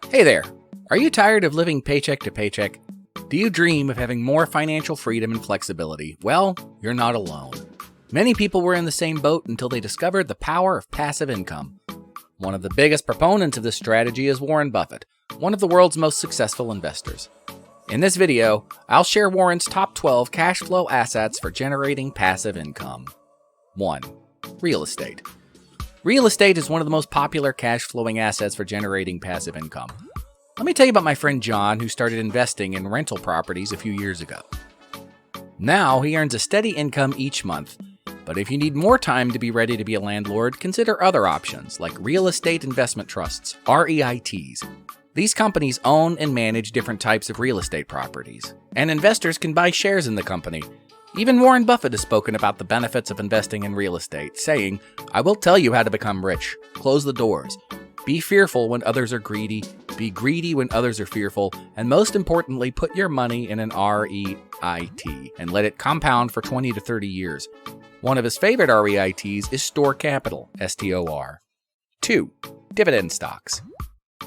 Hey there! Are you tired of living paycheck to paycheck? Do you dream of having more financial freedom and flexibility? Well, you're not alone. Many people were in the same boat until they discovered the power of passive income. One of the biggest proponents of this strategy is Warren Buffett, one of the world's most successful investors. In this video, I'll share Warren's top 12 cash flow assets for generating passive income. 1. Real estate. Real estate is one of the most popular cash flowing assets for generating passive income. Let me tell you about my friend John, who started investing in rental properties a few years ago. Now he earns a steady income each month, but if you need more time to be ready to be a landlord, consider other options like real estate investment trusts, REITs. These companies own and manage different types of real estate properties, and investors can buy shares in the company. Even Warren Buffett has spoken about the benefits of investing in real estate, saying, "I will tell you how to become rich. Close the doors. Be fearful when others are greedy. Be greedy when others are fearful. And most importantly, put your money in an REIT and let it compound for 20 to 30 years. One of his favorite REITs is Store Capital, STOR. 2. Dividend stocks.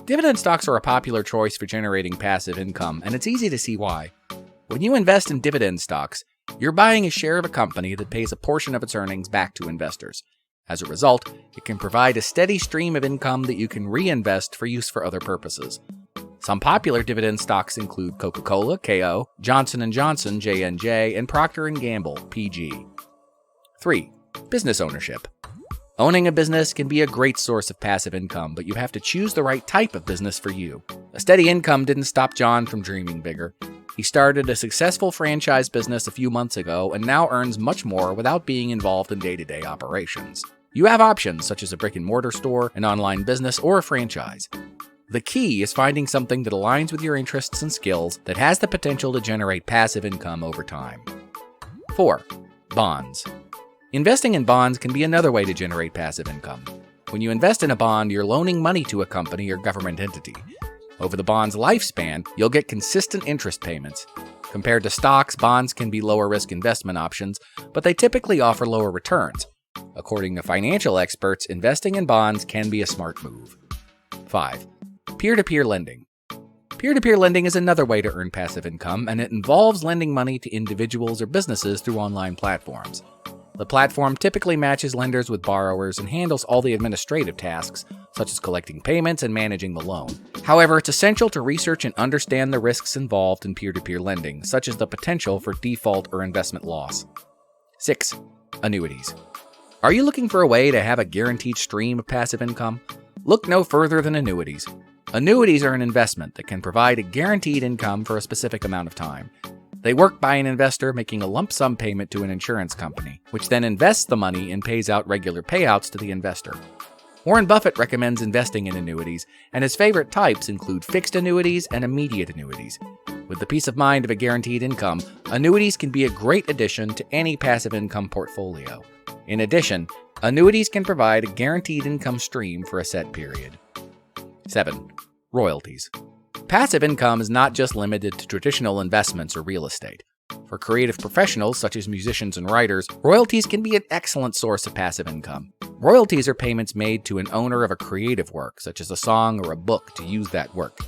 Dividend stocks are a popular choice for generating passive income, and it's easy to see why. When you invest in dividend stocks, you're buying a share of a company that pays a portion of its earnings back to investors. As a result, it can provide a steady stream of income that you can reinvest for use for other purposes. Some popular dividend stocks include Coca-Cola, KO, Johnson & Johnson, J&J, and Procter & Gamble, PG. 3. Business ownership. Owning a business can be a great source of passive income, but you have to choose the right type of business for you. A steady income didn't stop John from dreaming bigger. He started a successful franchise business a few months ago and now earns much more without being involved in day-to-day operations. You have options such as a brick-and-mortar store, an online business, or a franchise. The key is finding something that aligns with your interests and skills that has the potential to generate passive income over time. 4. Bonds. Investing in bonds can be another way to generate passive income. When you invest in a bond, you're loaning money to a company or government entity. Over the bond's lifespan, you'll get consistent interest payments. Compared to stocks, bonds can be lower-risk investment options, but they typically offer lower returns. According to financial experts, investing in bonds can be a smart move. 5. Peer-to-peer lending. Peer-to-peer lending is another way to earn passive income, and it involves lending money to individuals or businesses through online platforms. The platform typically matches lenders with borrowers and handles all the administrative tasks, such as collecting payments and managing the loan. However, it's essential to research and understand the risks involved in peer-to-peer lending, such as the potential for default or investment loss. 6. Annuities. Are you looking for a way to have a guaranteed stream of passive income? Look no further than annuities. Annuities are an investment that can provide a guaranteed income for a specific amount of time. They work by an investor making a lump sum payment to an insurance company, which then invests the money and pays out regular payouts to the investor. Warren Buffett recommends investing in annuities, and his favorite types include fixed annuities and immediate annuities. With the peace of mind of a guaranteed income, annuities can be a great addition to any passive income portfolio. In addition, annuities can provide a guaranteed income stream for a set period. 7. Royalties. Passive income is not just limited to traditional investments or real estate. For creative professionals such as musicians and writers, royalties can be an excellent source of passive income. Royalties are payments made to an owner of a creative work, such as a song or a book, to use that work.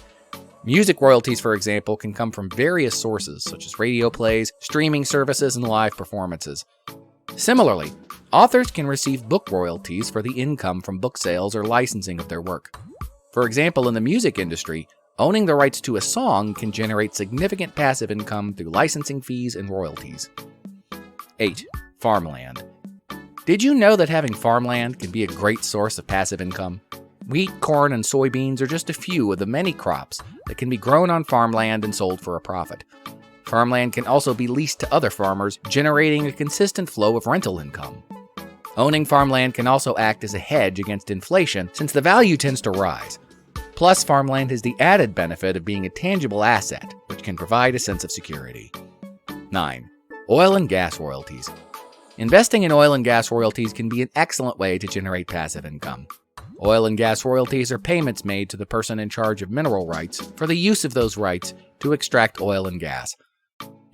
Music royalties, for example, can come from various sources, such as radio plays, streaming services, and live performances. Similarly, authors can receive book royalties for the income from book sales or licensing of their work. For example, in the music industry, owning the rights to a song can generate significant passive income through licensing fees and royalties. 8. Farmland. Did you know that having farmland can be a great source of passive income? Wheat, corn, and soybeans are just a few of the many crops that can be grown on farmland and sold for a profit. Farmland can also be leased to other farmers, generating a consistent flow of rental income. Owning farmland can also act as a hedge against inflation since the value tends to rise. Plus, farmland has the added benefit of being a tangible asset, which can provide a sense of security. 9. Oil and gas royalties. Investing in oil and gas royalties can be an excellent way to generate passive income. Oil and gas royalties are payments made to the person in charge of mineral rights for the use of those rights to extract oil and gas.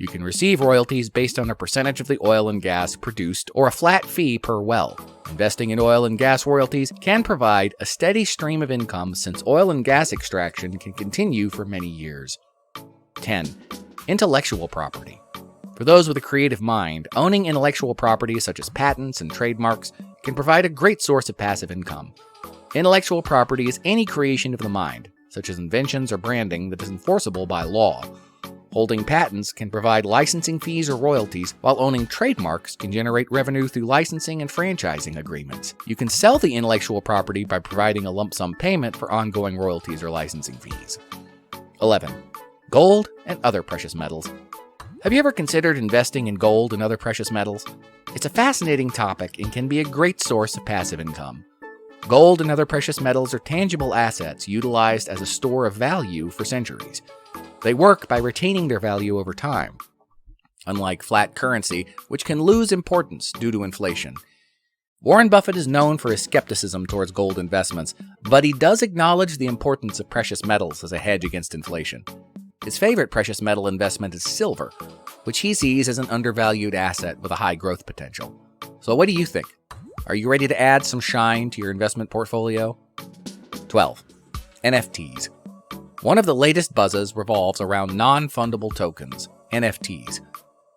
You can receive royalties based on a percentage of the oil and gas produced or a flat fee per well. Investing in oil and gas royalties can provide a steady stream of income since oil and gas extraction can continue for many years. 10. Intellectual property. For those with a creative mind, owning intellectual property such as patents and trademarks can provide a great source of passive income. Intellectual property is any creation of the mind, such as inventions or branding that is enforceable by law. Holding patents can provide licensing fees or royalties, while owning trademarks can generate revenue through licensing and franchising agreements. You can sell the intellectual property by providing a lump sum payment for ongoing royalties or licensing fees. 11. Gold and other precious metals. Have you ever considered investing in gold and other precious metals? It's a fascinating topic and can be a great source of passive income. Gold and other precious metals are tangible assets utilized as a store of value for centuries. They work by retaining their value over time, unlike flat currency, which can lose importance due to inflation. Warren Buffett is known for his skepticism towards gold investments, but he does acknowledge the importance of precious metals as a hedge against inflation. His favorite precious metal investment is silver, which he sees as an undervalued asset with a high growth potential. So what do you think? Are you ready to add some shine to your investment portfolio? 12. NFTs. One of the latest buzzes revolves around non-fundable tokens, NFTs.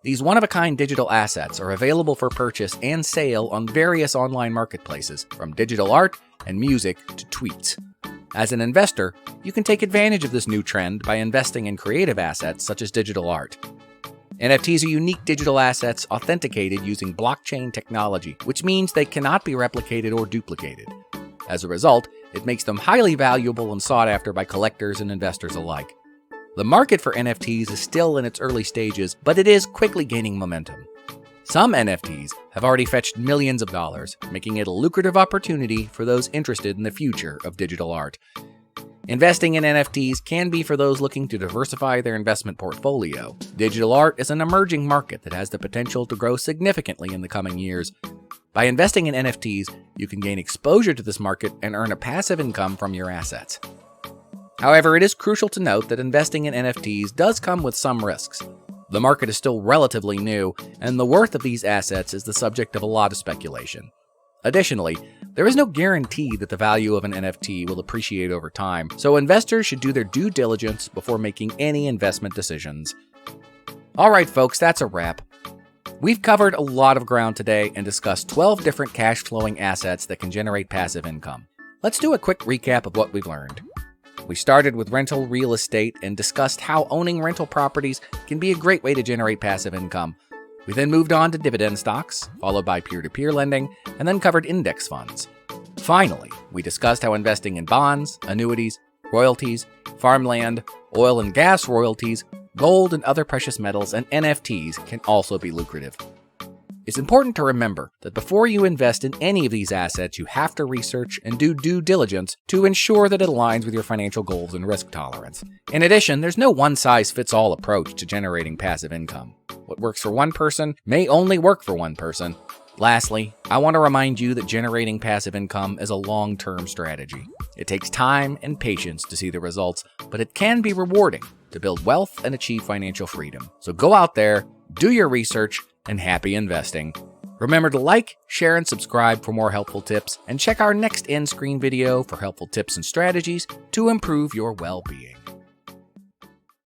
These one-of-a-kind digital assets are available for purchase and sale on various online marketplaces, from digital art and music to tweets. As an investor, you can take advantage of this new trend by investing in creative assets such as digital art. NFTs are unique digital assets authenticated using blockchain technology, which means they cannot be replicated or duplicated. As a result, it makes them highly valuable and sought after by collectors and investors alike. The market for NFTs is still in its early stages, but it is quickly gaining momentum. Some NFTs have already fetched millions of dollars, making it a lucrative opportunity for those interested in the future of digital art. Investing in NFTs can be for those looking to diversify their investment portfolio. Digital art is an emerging market that has the potential to grow significantly in the coming years. By investing in NFTs, you can gain exposure to this market and earn a passive income from your assets. However, it is crucial to note that investing in NFTs does come with some risks. The market is still relatively new, and the worth of these assets is the subject of a lot of speculation. Additionally, there is no guarantee that the value of an NFT will appreciate over time, so investors should do their due diligence before making any investment decisions. Alright folks, that's a wrap. We've covered a lot of ground today and discussed 12 different cash-flowing assets that can generate passive income. Let's do a quick recap of what we've learned. We started with rental real estate and discussed how owning rental properties can be a great way to generate passive income. We then moved on to dividend stocks, followed by peer-to-peer lending, and then covered index funds. Finally, we discussed how investing in bonds, annuities, royalties, farmland, oil and gas royalties, gold and other precious metals, and NFTs can also be lucrative. It's important to remember that before you invest in any of these assets, you have to research and do due diligence to ensure that it aligns with your financial goals and risk tolerance. In addition, there's no one-size-fits-all approach to generating passive income. What works for one person may only work for one person. Lastly, I want to remind you that generating passive income is a long-term strategy. It takes time and patience to see the results, but it can be rewarding to build wealth and achieve financial freedom. So go out there, do your research, and happy investing. Remember to like, share, and subscribe for more helpful tips, and check our next end screen video for helpful tips and strategies to improve your well-being.